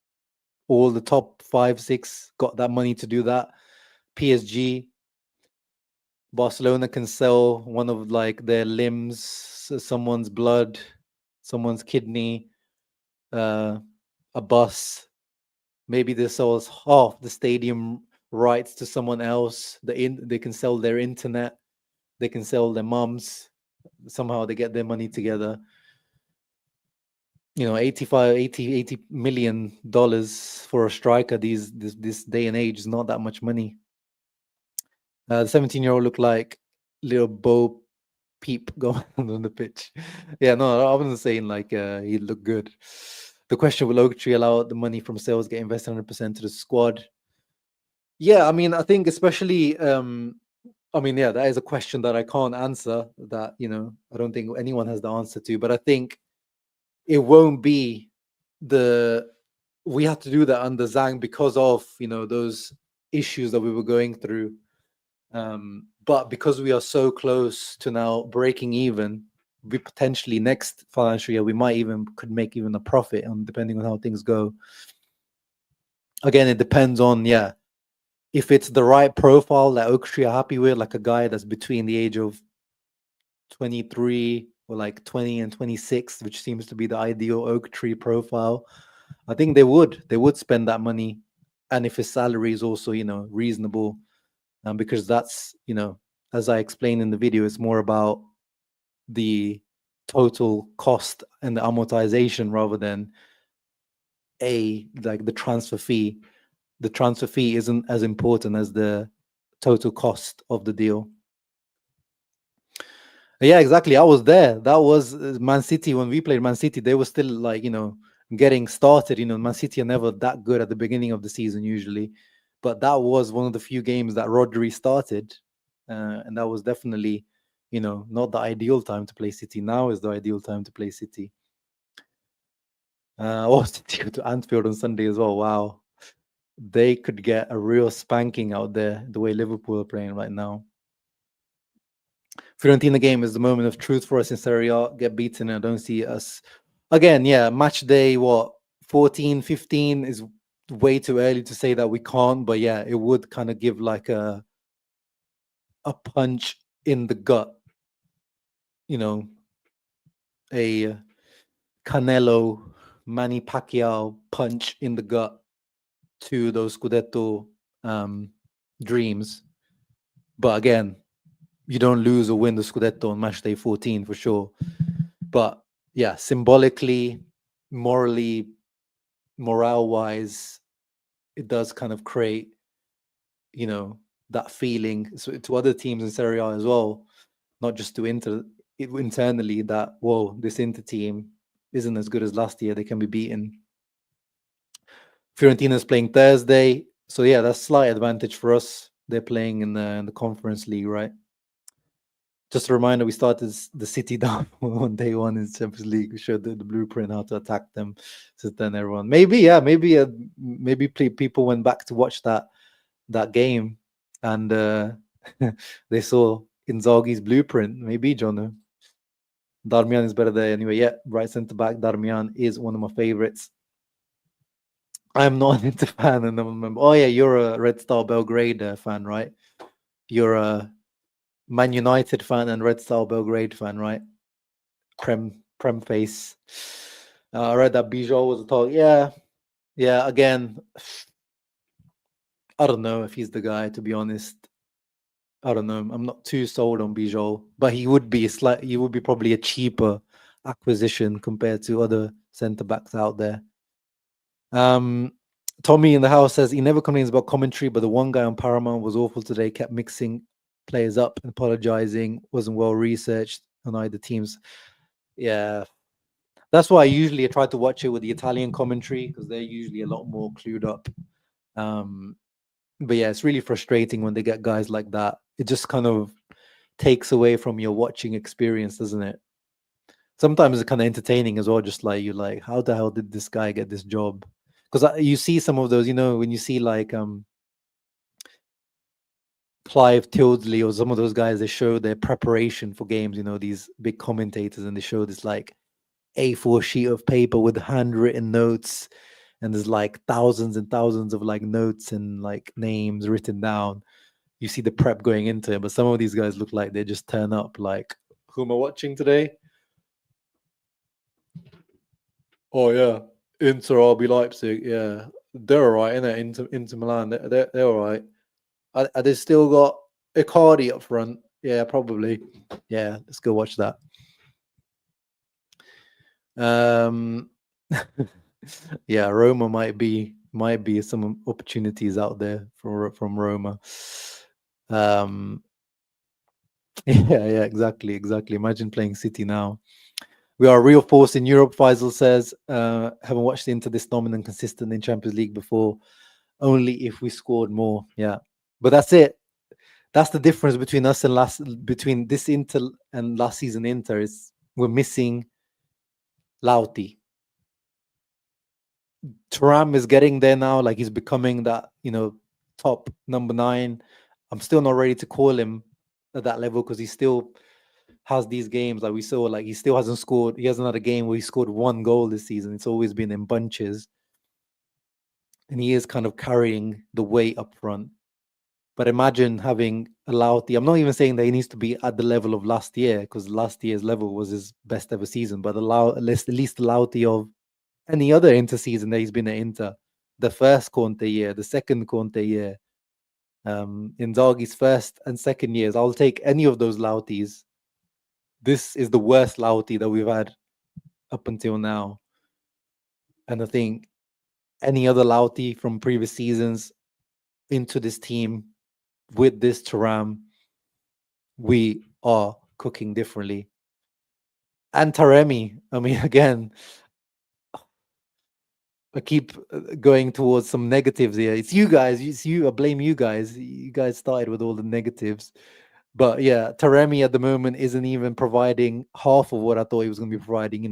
all the top 5-6 got that money to do that. PSG, Barcelona can sell one of like their limbs, someone's blood, someone's kidney, a bus. Maybe they sell half the stadium rights to someone else. They can sell their internet. They can sell their mums. Somehow they get their money together. 80 million dollars for a striker this day and age is not that much money. The 17-year-old looked like little Bo Peep going on the pitch. Yeah, no, I wasn't saying like he looked good. The question, will Oaktree allow the money from sales get invested 100% to the squad? Yeah, I mean, I think especially, I mean, yeah, that is a question that I can't answer. That I don't think anyone has the answer to. But I think it won't be the we had to do that under Zhang because of those issues that we were going through. But because we are so close to now breaking even, we potentially next financial year we might even could make even a profit on depending on how things go. Again, it depends on if it's the right profile that Oak Tree are happy with, like a guy that's between the age of 23 or like 20 and 26, which seems to be the ideal Oak Tree profile. I think they would spend that money, and if his salary is also reasonable, because that's as I explained in the video, it's more about the total cost and the amortization rather than like the transfer fee. The transfer fee isn't as important as the total cost of the deal. Yeah, exactly. I was there. That was Man City when we played Man City. They were still like getting started. Man City are never that good at the beginning of the season usually, but that was one of the few games that Rodri started, and that was definitely not the ideal time to play City. Now is the ideal time to play City. City go to Anfield on Sunday as well. Wow, they could get a real spanking out there the way Liverpool are playing right now. Fiorentina game is the moment of truth for us in Serie A. Get beaten, I don't see us again. Yeah, match day 14, 15 is way too early to say that we can't, but yeah, it would kind of give like a punch in the gut, a Canelo, Manny Pacquiao punch in the gut to those Scudetto dreams. But again, you don't lose or win the Scudetto on match day 14 for sure. But yeah, symbolically, morally, morale-wise, it does kind of create, that feeling to other teams in Serie A as well, not just to internally that, whoa, this Inter team isn't as good as last year. They can be beaten. Fiorentina's playing Thursday. So yeah, that's slight advantage for us. They're playing in the Conference League, right? Just a reminder, we started the City down on day one in Champions League. We showed the blueprint how to attack them. So then everyone, maybe people went back to watch that game and they saw Inzaghi's blueprint. Maybe, John. Darmian is better there anyway. Yeah, right centre back. Darmian is one of my favorites. I'm not an Inter fan, and I remember. Oh yeah, you're a Red Star Belgrade fan, right? You're a Man United fan and Red Star Belgrade fan, right? Prem face. I read that Bijou was a talk. Yeah. Again, I don't know if he's the guy. To be honest, I don't know. I'm not too sold on Bijou, but he would be probably a cheaper acquisition compared to other centre backs out there. Tommy in the house says he never complains about commentary, but the one guy on Paramount was awful today. Kept mixing players up and apologizing. Wasn't well researched on either teams. Yeah, that's why I usually try to watch it with the Italian commentary because they're usually a lot more clued up. But yeah, it's really frustrating when they get guys like that. It just kind of takes away from your watching experience, doesn't it? Sometimes it's kind of entertaining as well. Just like you're like, how the hell did this guy get this job? Because you see some of those, when you see like Clive Tildesley or some of those guys, they show their preparation for games. These big commentators, and they show this like A4 sheet of paper with handwritten notes, and there's like thousands and thousands of like notes and like names written down. You see the prep going into it, but some of these guys look like they just turn up like, who am I watching today? Oh yeah, Inter RB Leipzig. Yeah, they're all right, innit? Inter Milan, they're all right. Are they still got Icardi up front? Yeah, probably. Yeah, let's go watch that. Yeah, Roma might be some opportunities out there from Roma. Yeah, exactly. Imagine playing City now. We are a real force in Europe, Faisal says. Haven't watched Inter this dominant, consistent in Champions League before. only if we scored more. Yeah, but that's it. That's the difference between us and between this Inter and last season Inter is we're missing Lauti. Thuram is getting there now, like he's becoming that, top number 9. I'm still not ready to call him at that level because he still has these games like we saw, like he still hasn't scored. He hasn't had a game where he scored 1 goal this season. It's always been in bunches. And he is kind of carrying the weight up front. But imagine having a Lauti. I'm not even saying that he needs to be at the level of last year because last year's level was his best ever season, but at least the Lauti of any other Inter season that he's been at Inter. The first Conte year, the second Conte year, Inzaghi's first and second years. I'll take any of those Lautis. This is the worst Lauti that we've had up until now. And I think any other Lauti from previous seasons into this team with this Thuram, we are cooking differently. And Taremi, I mean, again, I keep going towards some negatives here. It's you guys. It's you. I blame you guys. You guys started with all the negatives. But yeah, Taremi at the moment isn't even providing half of what I thought he was going to be providing.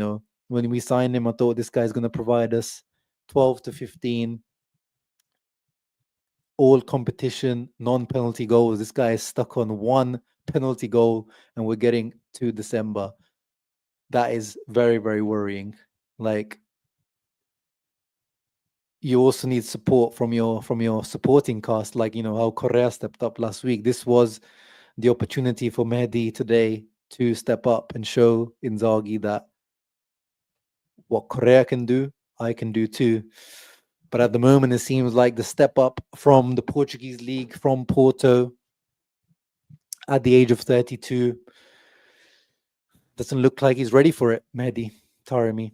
When we signed him, I thought this guy's going to provide us 12 to 15 all competition, non-penalty goals. This guy is stuck on 1 penalty goal and we're getting to December. That is very, very worrying. Like, you also need support from your supporting cast, like how Correa stepped up last week. This was the opportunity for Mehdi today to step up and show Inzaghi that what Correa can do, I can do too. But at the moment, it seems like the step up from the Portuguese league, from Porto, at the age of 32, doesn't look like he's ready for it, Mehdi Taremi,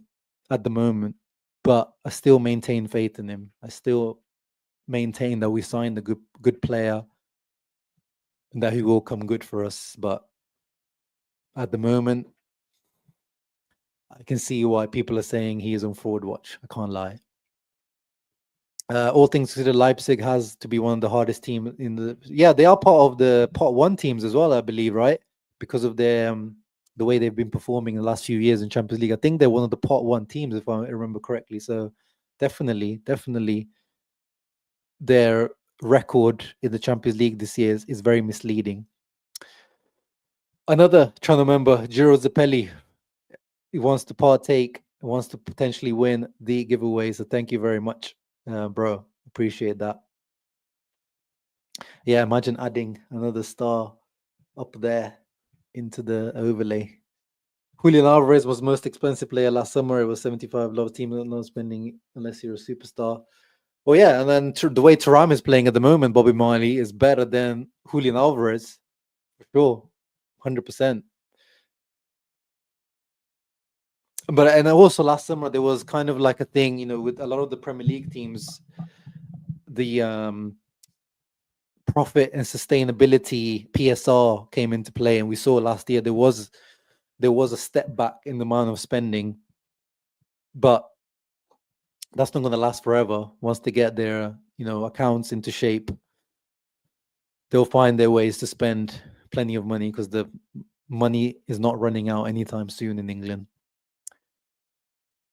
at the moment. But I still maintain faith in him. I still maintain that we signed a good player and that he will come good for us. But at the moment, I can see why people are saying he is on forward watch. I can't lie. All things considered, Leipzig has to be one of the hardest teams in the. Yeah, they are part of the Part 1 teams as well, I believe, right? Because of their the way they've been performing in the last few years in Champions League. I think they're one of the Part 1 teams, if I remember correctly. So definitely, their record in the Champions League this year is very misleading. Another trying to remember, Giro Zappelli. He wants to partake, wants to potentially win the giveaway. So thank you very much, bro. Appreciate that. Yeah, imagine adding another star up there into the overlay. Julian Alvarez was most expensive player last summer. It was 75. Love team not spending unless you're a superstar. Well, yeah, and then the way Thuram is playing at the moment, Bobby Marley is better than Julian Alvarez for sure, 100%. But and also last summer there was kind of like a thing, with a lot of the Premier League teams, the profit and sustainability PSR came into play, and we saw last year there was a step back in the amount of spending, but that's not going to last forever. Once they get their accounts into shape, they'll find their ways to spend plenty of money because the money is not running out anytime soon in England.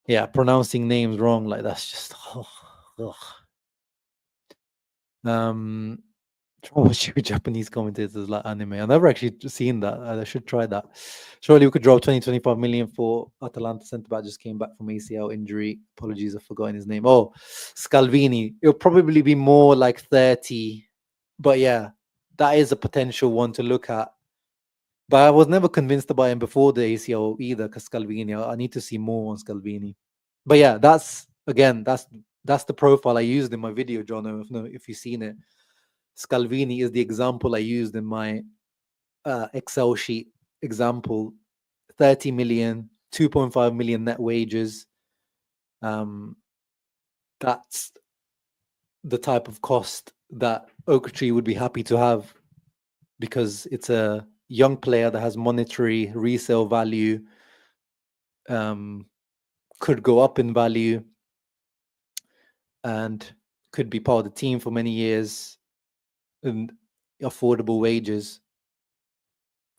Yeah, pronouncing names wrong like that's just try watch your Japanese commentators like anime. I've never actually seen that. I should try that. Surely we could drop 20-25 million for Atalanta centre back. Just came back from ACL injury. Apologies, I've forgotten his name. Oh, Scalvini. It'll probably be more like 30. But yeah, that is a potential one to look at. But I was never convinced about him before the ACL either, because Scalvini. I need to see more on Scalvini. But yeah, that's the profile I used in my video, John. If you've seen it. Scalvini is the example I used in my Excel sheet example. 30 million, 2.5 million net wages. That's the type of cost that Oak Tree would be happy to have, because it's a young player that has monetary resale value, could go up in value, and could be part of the team for many years and affordable wages.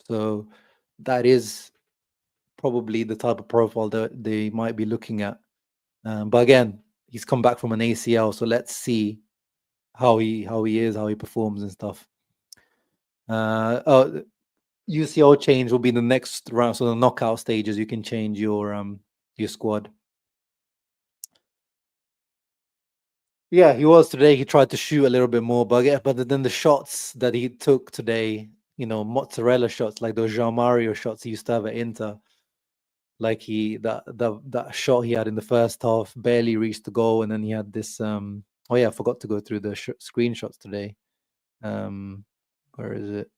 So that is probably the type of profile that they might be looking at. But again, he's come back from an ACL, so let's see how he is, how he performs and stuff. UCL change will be the next round, so the knockout stages you can change your squad. Yeah, he was today. He tried to shoot a little bit more, but then the shots that he took today, mozzarella shots, like those Jean Mario shots he used to have at Inter, like that shot he had in the first half barely reached the goal, and then he had this. Oh yeah, I forgot to go through the screenshots today. Where is it?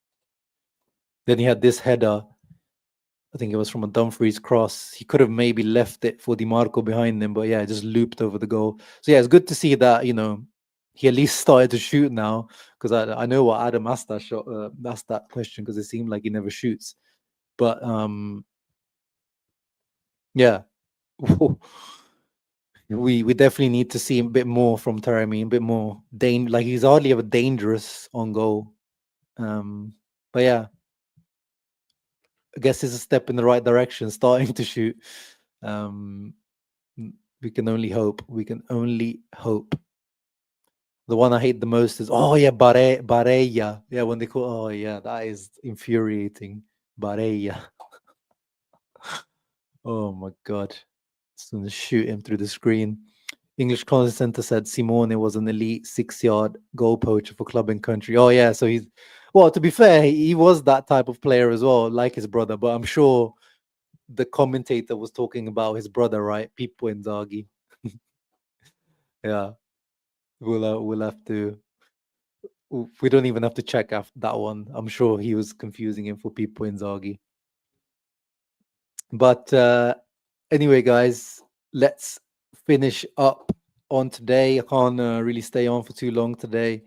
Then he had this header. I think it was from a Dumfries cross. He could have maybe left it for Di Marco behind him, but yeah, it just looped over the goal. So yeah, it's good to see that he at least started to shoot now, because I know what Adam asked that question, because it seemed like he never shoots. But yeah, we definitely need to see a bit more from Taremi, a bit more like he's hardly ever dangerous on goal. But yeah, I guess it's a step in the right direction, starting to shoot. We can only hope. We can only hope. The one I hate the most is Barella. Yeah, when they call that is infuriating. Barella. Oh my god. Just gonna shoot him through the screen. English Content Center said Simone was an elite 6-yard goal poacher for club and country. Oh yeah, so to be fair, he was that type of player as well, like his brother, but I'm sure the commentator was talking about his brother, right? Pippo Inzaghi. Yeah. We'll have to. We don't even have to check after that one. I'm sure he was confusing him for Pippo Inzaghi. But anyway, guys, let's finish up on today. I can't really stay on for too long today.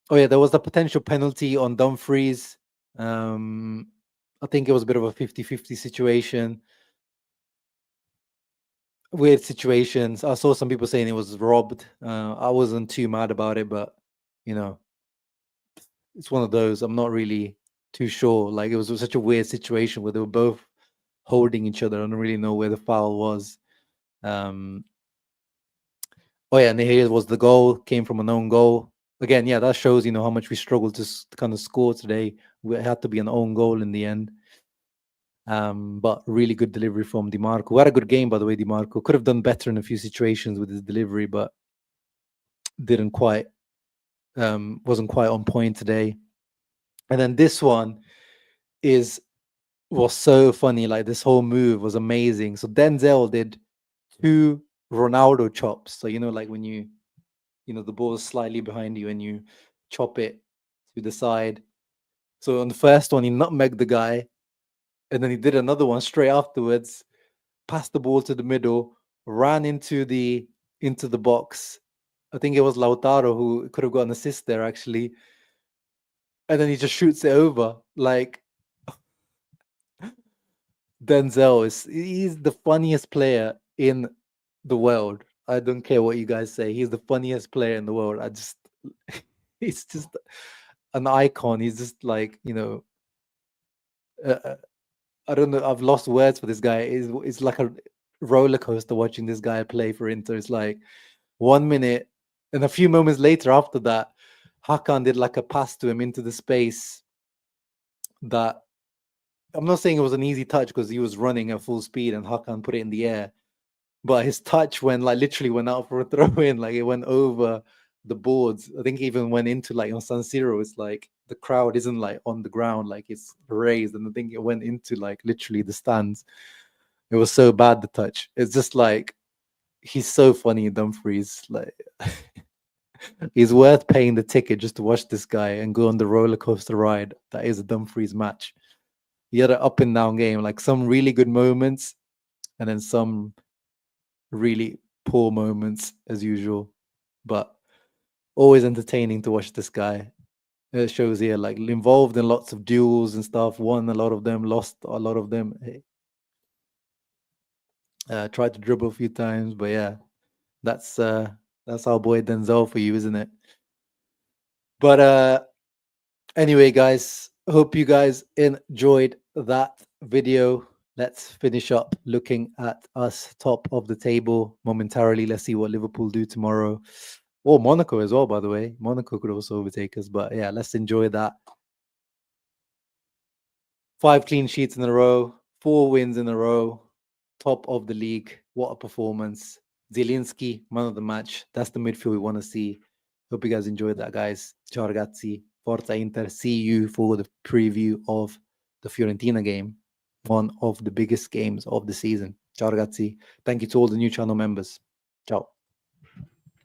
Oh yeah, there was the potential penalty on Dumfries. I think it was a bit of a 50-50 situation. Weird situations. I saw some people saying it was robbed. I wasn't too mad about it, but it's one of those. I'm not really too sure. Like, it was such a weird situation where they were both holding each other. I don't really know where the foul was. Oh yeah, and here was the goal. Came from an own goal. Again, yeah, that shows how much we struggled to kind of score today. It had to be an own goal in the end. But really good delivery from Di Marco. What a good game, by the way. Di Marco could have done better in a few situations with his delivery, but wasn't quite on point today. And then this one was so funny. Like, this whole move was amazing. So Denzel did 2 Ronaldo chops. So like when the ball is slightly behind you and you chop it to the side. So on the first one, he nutmegged the guy, and then he did another one straight afterwards, passed the ball to the middle, ran into the box. I think it was Lautaro who could have got an assist there, actually. And then he just shoots it over. Like, Denzel he's the funniest player in the world. I don't care what you guys say. He's the funniest player in the world. He's just an icon. He's just like, I don't know. I've lost words for this guy. It's like a roller coaster watching this guy play for Inter. It's like 1 minute, and a few moments later after that, Hakan did like a pass to him into the space that, I'm not saying it was an easy touch because he was running at full speed and Hakan put it in the air. But his touch literally went out for a throw in. Like, it went over the boards. I think it even went into, like, on San Siro, it's like the crowd isn't like on the ground, like it's raised, and I think it went into like literally the stands. It was so bad, the touch. It's just like, he's so funny, Dumfries. Like, he's worth paying the ticket just to watch this guy and go on the roller coaster ride that is a Dumfries match. He had an up and down game, like some really good moments and then some really poor moments as usual, but always entertaining to watch this guy. It shows here, like, involved in lots of duels and stuff, won a lot of them, lost a lot of them. Tried to dribble a few times, but yeah, That's our boy Denzel for you, isn't it? But anyway, guys, hope you guys enjoyed that video. Let's finish up looking at us top of the table momentarily. Let's see what Liverpool do tomorrow. Or Monaco as well, by the way. Monaco could also overtake us. But yeah, let's enjoy that. 5 clean sheets in a row, 4 wins in a row, top of the league. What a performance. Zielinski, man of the match. That's the midfield we want to see. Hope you guys enjoyed that, guys. Ciao ragazzi. Forza Inter. See you for the preview of the Fiorentina game, one of the biggest games of the season. Ciao ragazzi. Thank you to all the new channel members. Ciao.